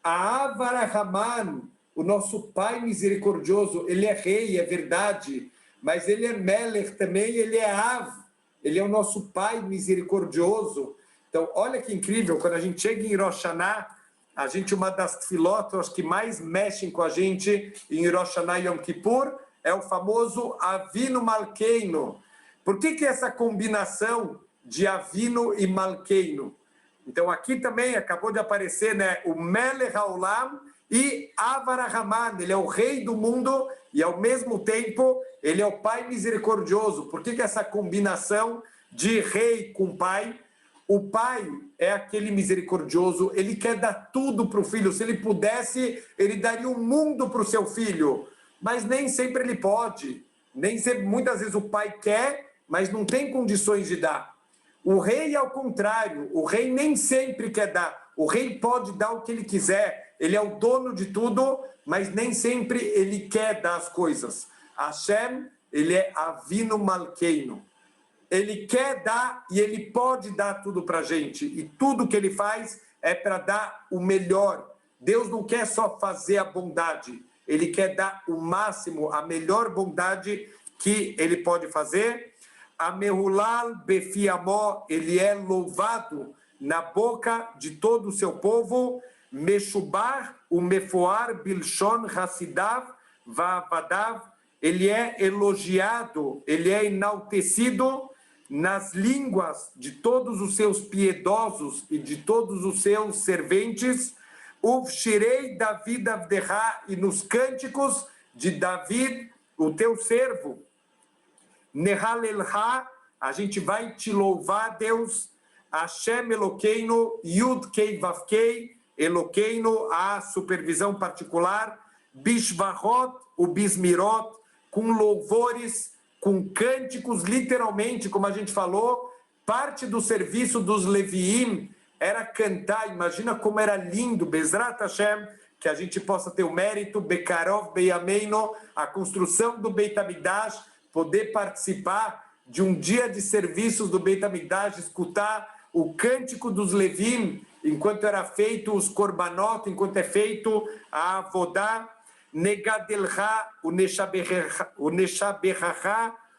A Avarahaman, o nosso Pai misericordioso, ele é rei, é verdade, mas ele é Melech também, ele é Av, ele é o nosso Pai misericordioso. Então, olha que incrível, quando a gente chega em Rosh Hashanah, a gente, uma das tefilot que mais mexem com a gente em Rosh Hashanah e Yom Kippur, é o famoso Avinu Malkeinu. Por que essa combinação de Avinu e Malkeinu? Então, aqui também acabou de aparecer, né, o Melech Haolam e Avarahaman, ele é o rei do mundo e, ao mesmo tempo, ele é o Pai misericordioso. Por que essa combinação de rei com pai? O pai é aquele misericordioso, ele quer dar tudo para o filho. Se ele pudesse, ele daria o mundo para o seu filho. Mas nem sempre ele pode. Nem sempre, muitas vezes o pai quer, mas não tem condições de dar. O rei, ao contrário, o rei nem sempre quer dar. O rei pode dar o que ele quiser. Ele é o dono de tudo, mas nem sempre ele quer dar as coisas. Hashem, ele é Avinu Malkeinu. Ele quer dar e ele pode dar tudo para a gente. E tudo que ele faz é para dar o melhor. Deus não quer só fazer a bondade. Ele quer dar o máximo, a melhor bondade que ele pode fazer. A Mehulal Befiamó, ele é louvado na boca de todo o seu povo. Meshubar, o Mefoar Bilshon Hassidav Vavadav, ele é elogiado, ele é enaltecido nas línguas de todos os seus piedosos e de todos os seus serventes. Uvshirei David Avdeha, e nos cânticos de David, o teu servo. Nehalelha, a gente vai te louvar, Deus. Hashem Elokeinu, Yud Kei Vav Kei, Elokeinu, a supervisão particular. Bishvahot, o Bismirot, com louvores, com cânticos, literalmente, como a gente falou, parte do serviço dos Leviim era cantar. Imagina como era lindo, Bezrat Hashem, que a gente possa ter o mérito, Bekarov Beyameino, a construção do Beit HaMikdash, poder participar de um dia de serviços do Beit HaMikdash, escutar o cântico dos Levim, enquanto era feito os Korbanot, enquanto é feito a Avodá, Negadelha, o Neshabechacha,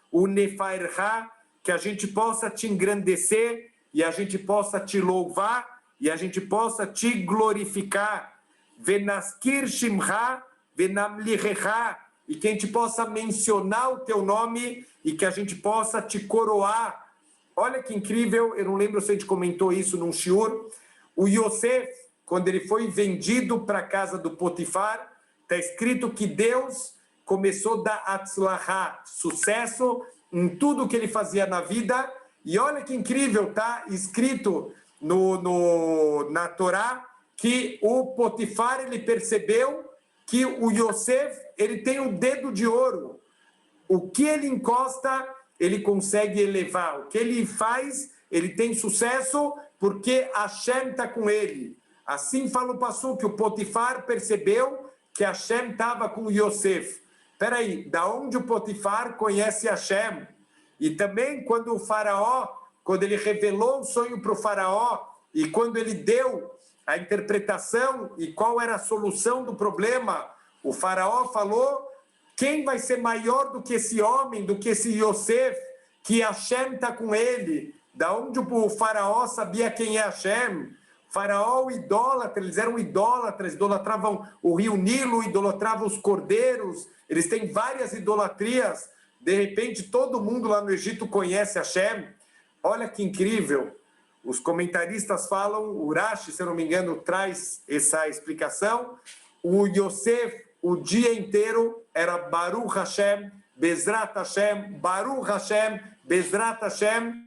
o Nefaercha, que a gente possa te engrandecer e a gente possa te louvar e a gente possa te glorificar. Venaskir Shimcha, Venamlichecha, e que a gente possa mencionar o teu nome e que a gente possa te coroar. Olha que incrível, eu não lembro se a gente comentou isso num shiur. O Yosef, quando ele foi vendido para a casa do Potifar, está escrito que Deus começou a dar atzlahá, sucesso em tudo que ele fazia na vida. E olha que incrível, está escrito na Torá que o Potifar, ele percebeu que o Yosef, ele tem o dedo de ouro. O que ele encosta, ele consegue elevar. O que ele faz, ele tem sucesso porque Hashem está com ele. Assim fala o Passuque, que o Potifar percebeu que Hashem estava com Yosef. peraí, da onde o Potifar conhece Hashem? E também quando o faraó, quando ele revelou o sonho para o faraó, e quando ele deu a interpretação e qual era a solução do problema, o faraó falou, quem vai ser maior do que esse homem, do que esse Yosef, que Hashem está com ele? Da onde o faraó sabia quem é Hashem? Faraó, idólatra, eles eram idólatras, idolatravam o rio Nilo, idolatravam os cordeiros, eles têm várias idolatrias. De repente, todo mundo lá no Egito conhece Hashem. Olha que incrível. Os comentaristas falam, o Rashi, se eu não me engano, traz essa explicação. O Yosef, o dia inteiro, era Baruch Hashem, Bezrat Hashem, Baruch Hashem, Bezrat Hashem,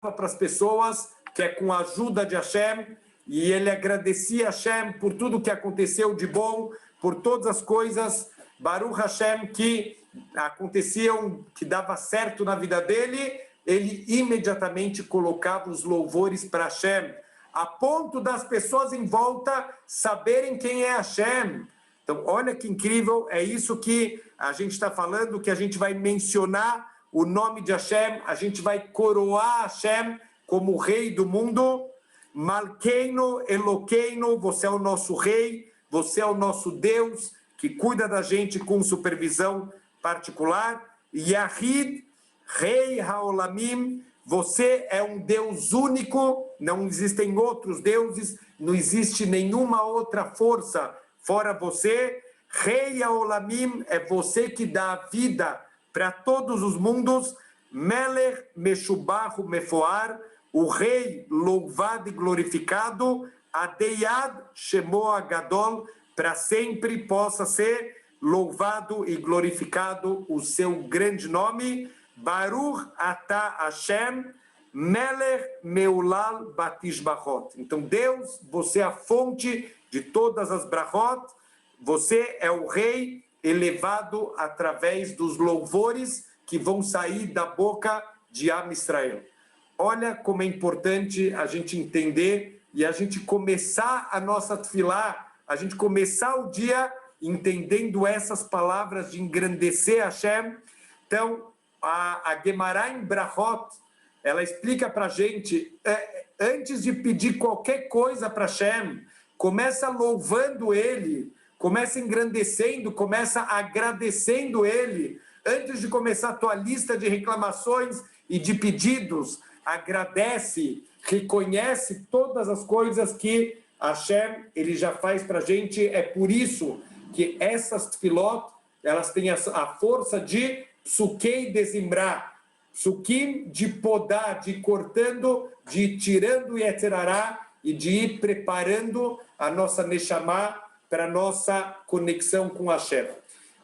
para as pessoas, que é com a ajuda de Hashem, e ele agradecia a Hashem por tudo que aconteceu de bom, por todas as coisas, Baruch Hashem, que aconteciam, que dava certo na vida dele, ele imediatamente colocava os louvores para Hashem, a ponto das pessoas em volta saberem quem é Hashem. Então, olha que incrível, é isso que a gente está falando, que a gente vai mencionar o nome de Hashem, a gente vai coroar Hashem como o rei do mundo. Malkeinu, Elokeinu, você é o nosso rei, você é o nosso Deus, que cuida da gente com supervisão particular. Yahid, Rei Haolamim, você é um Deus único, não existem outros deuses, não existe nenhuma outra força fora você. Rei Haolamim, é você que dá a vida para todos os mundos. Melech Meshubahu Mefoar, o rei louvado e glorificado. Adeiad Shemo Gadol, para sempre possa ser louvado e glorificado o seu grande nome. Baruch Atah Hashem, Melech Meulal Batishbachot. Então, Deus, você é a fonte de todas as brachot, você é o rei elevado através dos louvores que vão sair da boca de Am Israel. Olha como é importante a gente entender e a gente começar a nossa tefilá, a gente começar o dia entendendo essas palavras de engrandecer Hashem. Então, a Gemara em Brachot, ela explica para a gente, antes de pedir qualquer coisa para Hashem, começa louvando Ele, começa engrandecendo, começa agradecendo Ele. Antes de começar a tua lista de reclamações e de pedidos, agradece, reconhece todas as coisas que Hashem ele já faz para a gente. É por isso que essas tefilot, elas têm a força de psukei dezimra, psukim de podar, de ir cortando, de ir tirando yetzerará e de ir preparando a nossa neshama para a nossa conexão com Hashem.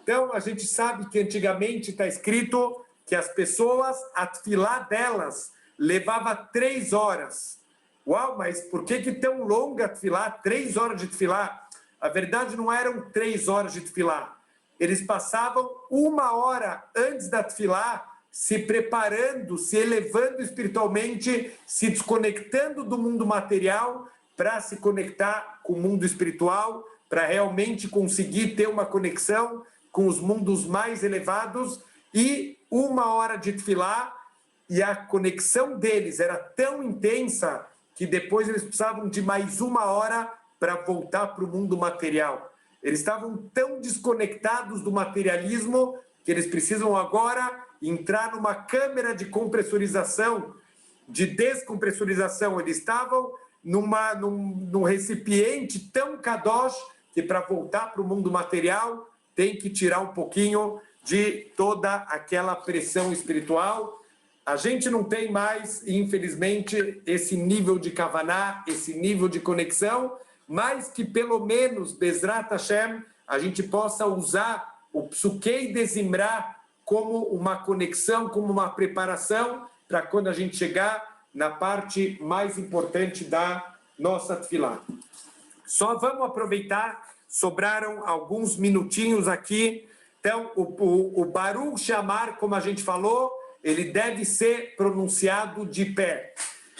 Então, a gente sabe que antigamente está escrito que as pessoas, a tefilá delas, levava 3 horas. Uau, mas por que tão longa a tefilá? 3 horas de tefilá? A verdade não eram 3 horas de tefilá. Eles passavam 1 hora antes da tefilá, se preparando, se elevando espiritualmente, se desconectando do mundo material para se conectar com o mundo espiritual, para realmente conseguir ter uma conexão com os mundos mais elevados. E 1 hora de tefilá, e a conexão deles era tão intensa que depois eles precisavam de mais 1 hora para voltar para o mundo material. Eles estavam tão desconectados do materialismo que eles precisam agora entrar numa câmera de compressorização, de descompressorização. Eles estavam num recipiente tão kadosh que para voltar para o mundo material tem que tirar um pouquinho de toda aquela pressão espiritual. A gente não tem mais, infelizmente, esse nível de kavaná, esse nível de conexão, mas que pelo menos, Bezrat Hashem, a gente possa usar o psukei dezimra como uma conexão, como uma preparação para quando a gente chegar na parte mais importante da nossa tefilá. Só vamos aproveitar, sobraram alguns minutinhos aqui. Então, o Baruch Shamar, como a gente falou, ele deve ser pronunciado de pé.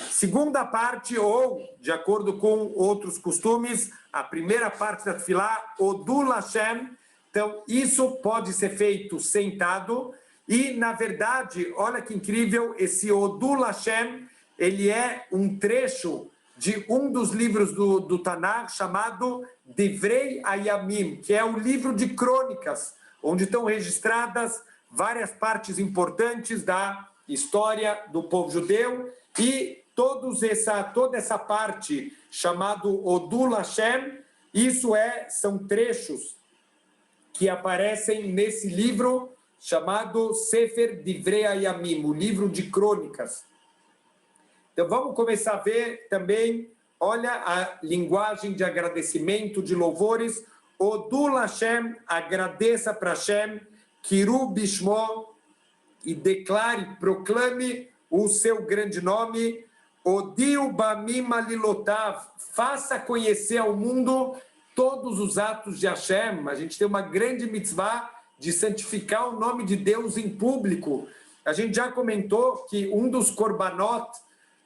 Segunda parte, ou, de acordo com outros costumes, a primeira parte da tefilá, Odul Hashem, Então, isso pode ser feito sentado e, na verdade, olha que incrível, esse Odul Hashem, ele é um trecho de um dos livros do Tanar chamado Divrei Hayamim, que é o livro de crônicas, onde estão registradas várias partes importantes da história do povo judeu e toda essa parte chamado Odul Hashem, são trechos que aparecem nesse livro chamado Sefer Divrei Hayamim, o livro de crônicas. Então vamos começar a ver também, olha a linguagem de agradecimento, de louvores. Odul Hashem, agradeça para Hashem, Kiru Bishmo, e declare, proclame o seu grande nome. Odiu Bamim Alilotav, faça conhecer ao mundo todos os atos de Hashem. A gente tem uma grande mitzvah de santificar o nome de Deus em público. A gente já comentou que um dos korbanot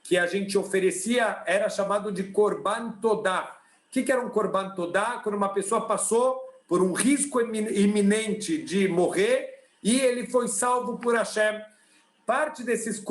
que a gente oferecia era chamado de Korban Todá. O que era um Korban Todá? Quando uma pessoa passou por um risco iminente de morrer e ele foi salvo por Hashem. Parte desse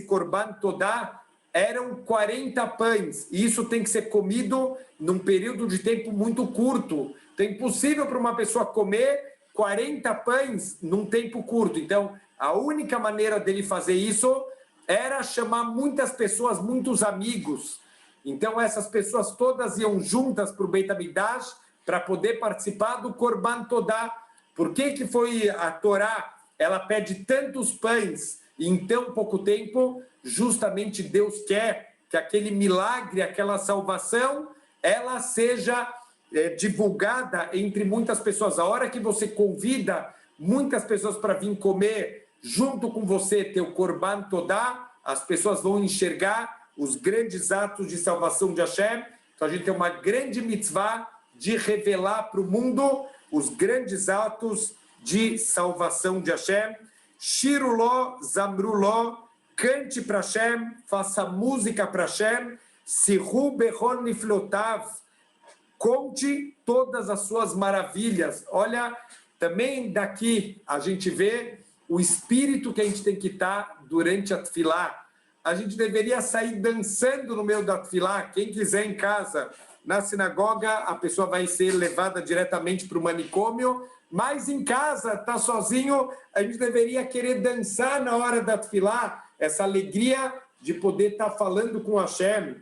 Korban Todá eram 40 pães, e isso tem que ser comido num período de tempo muito curto. Então é impossível para uma pessoa comer 40 pães num tempo curto. Então, a única maneira dele fazer isso era chamar muitas pessoas, muitos amigos. Então, essas pessoas todas iam juntas para o Beit HaMikdash para poder participar do Korban Todá. Por que foi a Torá? Ela pede tantos pães em tão pouco tempo. Justamente Deus quer que aquele milagre, aquela salvação, ela seja divulgada entre muitas pessoas. A hora que você convida muitas pessoas para vir comer junto com você, teu Korban Todá, as pessoas vão enxergar os grandes atos de salvação de Hashem. Então a gente tem uma grande mitzvah de revelar para o mundo os grandes atos de salvação de Hashem. Shiruló, Zamruló, cante para Hashem, faça música para Hashem, Sihu Behon Niflotav, conte todas as suas maravilhas. Olha, também daqui a gente vê o espírito que a gente tem que estar durante a Tefilá. A gente deveria sair dançando no meio da Tefilá. Quem quiser em casa, na sinagoga, a pessoa vai ser levada diretamente para o manicômio, mas em casa, está sozinho, a gente deveria querer dançar na hora da Tefilá, essa alegria de poder estar falando com Hashem.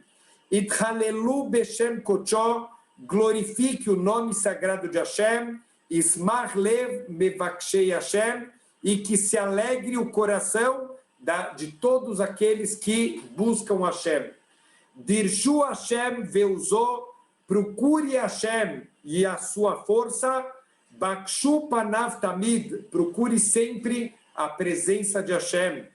Itchalelu Beshem Kocho, glorifique o nome sagrado de Hashem, Ismach Lev Mevakshei Hashem, e que se alegre o coração de todos aqueles que buscam Hashem. Dirshu Hashem Veuzó, procure Hashem e a sua força, Bakshu Panav Tamid, procure sempre a presença de Hashem.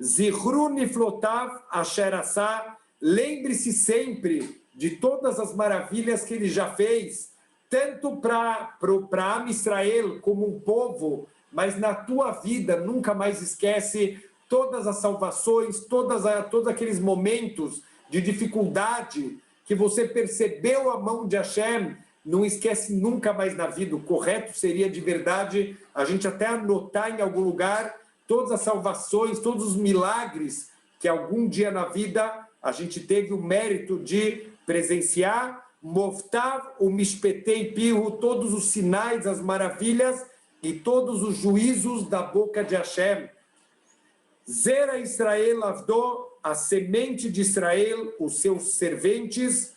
Zichru Niflotav Asher Asah, lembre-se sempre de todas as maravilhas que ele já fez, tanto para Am Israel como um povo, mas na tua vida nunca mais esquece todas as salvações, todos aqueles momentos de dificuldade que você percebeu a mão de Hashem, não esquece nunca mais na vida. O correto seria de verdade a gente até anotar em algum lugar todas as salvações, todos os milagres que algum dia na vida a gente teve o mérito de presenciar. Moftav, o Mishpetei Pihu, todos os sinais, as maravilhas e todos os juízos da boca de Hashem. Zera Israel Avdo, a semente de Israel, os seus serventes.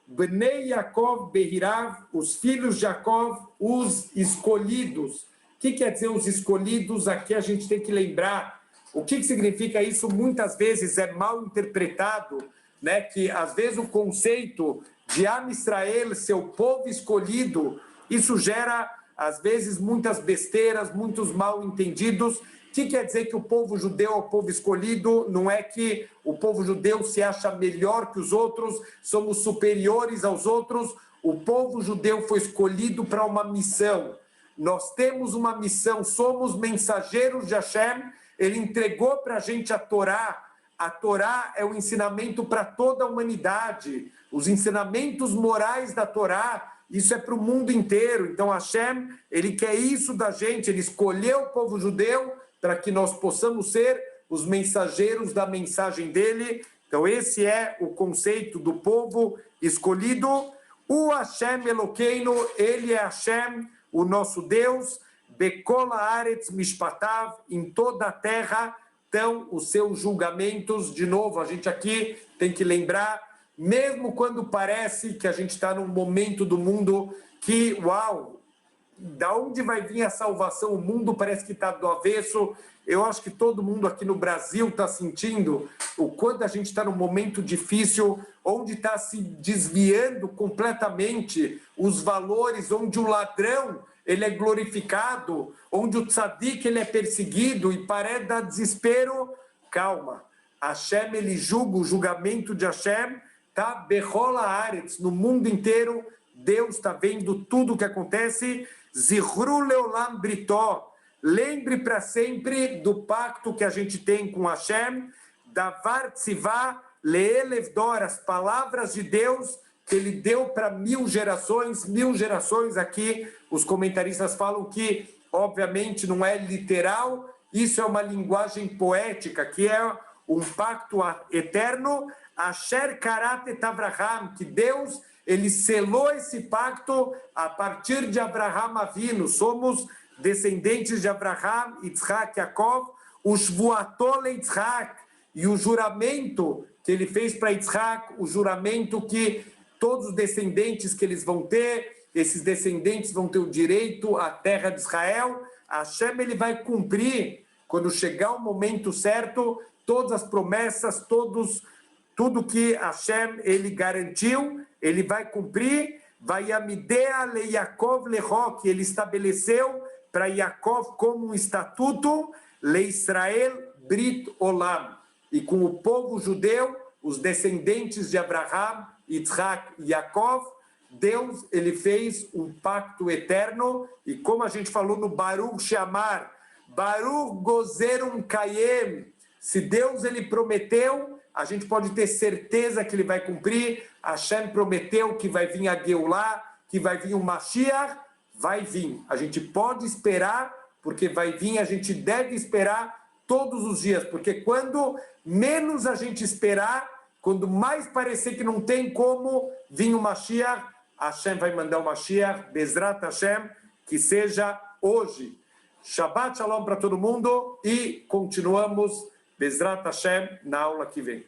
Bnei Yaakov Behirav, os filhos de Jacob, os escolhidos. O que quer dizer os escolhidos? Aqui a gente tem que lembrar. O que significa isso? Muitas vezes é mal interpretado, né? Que às vezes o conceito de Am Israel, seu povo escolhido, isso gera às vezes muitas besteiras, muitos mal entendidos. O que quer dizer que o povo judeu é o povo escolhido? Não é que o povo judeu se acha melhor que os outros, somos superiores aos outros. O povo judeu foi escolhido para uma missão. Nós temos uma missão, somos mensageiros de Hashem. Ele entregou para a gente a Torá. A Torá é o ensinamento para toda a humanidade. Os ensinamentos morais da Torá isso é para o mundo inteiro. Então, Hashem, ele quer isso da gente, ele escolheu o povo judeu para que nós possamos ser os mensageiros da mensagem dele. Então, esse é o conceito do povo escolhido. O Hashem Elokeinu, ele é Hashem, o nosso Deus. Bekol haaretz mishpatav, em toda a terra estão os seus julgamentos. De novo, a gente aqui tem que lembrar, mesmo quando parece que a gente está num momento do mundo que, uau, da onde vai vir a salvação? O mundo parece que está do avesso. Eu acho que todo mundo aqui no Brasil está sentindo o quanto a gente está num momento difícil, onde está se desviando completamente os valores, onde o ladrão ele é glorificado, onde o tzadik ele é perseguido e parece dar desespero. Calma, Hashem ele julga, o julgamento de Hashem tá Bechola Haaretz, no mundo inteiro. Deus está vendo tudo o que acontece. Zichru Leolam Britó, lembre para sempre do pacto que a gente tem com Hashem. Davar Tzivá Leelev Dor, as palavras de Deus que ele deu para 1000 gerações aqui. Os comentaristas falam que, obviamente, não é literal, isso é uma linguagem poética, que é um pacto eterno. Asher Karat et Avraham, que Deus ele selou esse pacto a partir de Abraham Avinu. Somos descendentes de Abraham, Yitzhak, Yaakov, o Shvuato Yitzhak, e o juramento que ele fez para Yitzhak, o juramento que todos os descendentes que eles vão ter, esses descendentes vão ter o direito à terra de Israel. Hashem ele vai cumprir, quando chegar o momento certo, todas as promessas, tudo que Hashem ele garantiu, ele vai cumprir. Vai Amidea le Yaakov leho, que ele estabeleceu para Yaakov como um estatuto, le Israel Brit Olam. E com o povo judeu, os descendentes de Abraham, Yitzhak e Yaakov, Deus ele fez um pacto eterno. E como a gente falou no Baruch Sheamar, Baruch Gozerum Kayem, se Deus ele prometeu, a gente pode ter certeza que ele vai cumprir. Hashem prometeu que vai vir a Geulah, que vai vir o Mashiach, vai vir. A gente pode esperar, porque vai vir, a gente deve esperar todos os dias, porque quando menos a gente esperar, quando mais parecer que não tem como vir o Mashiach, Hashem vai mandar o Mashiach, Bezrat Hashem, que seja hoje. Shabbat Shalom para todo mundo e continuamos, Bezrat Hashem, na aula que vem.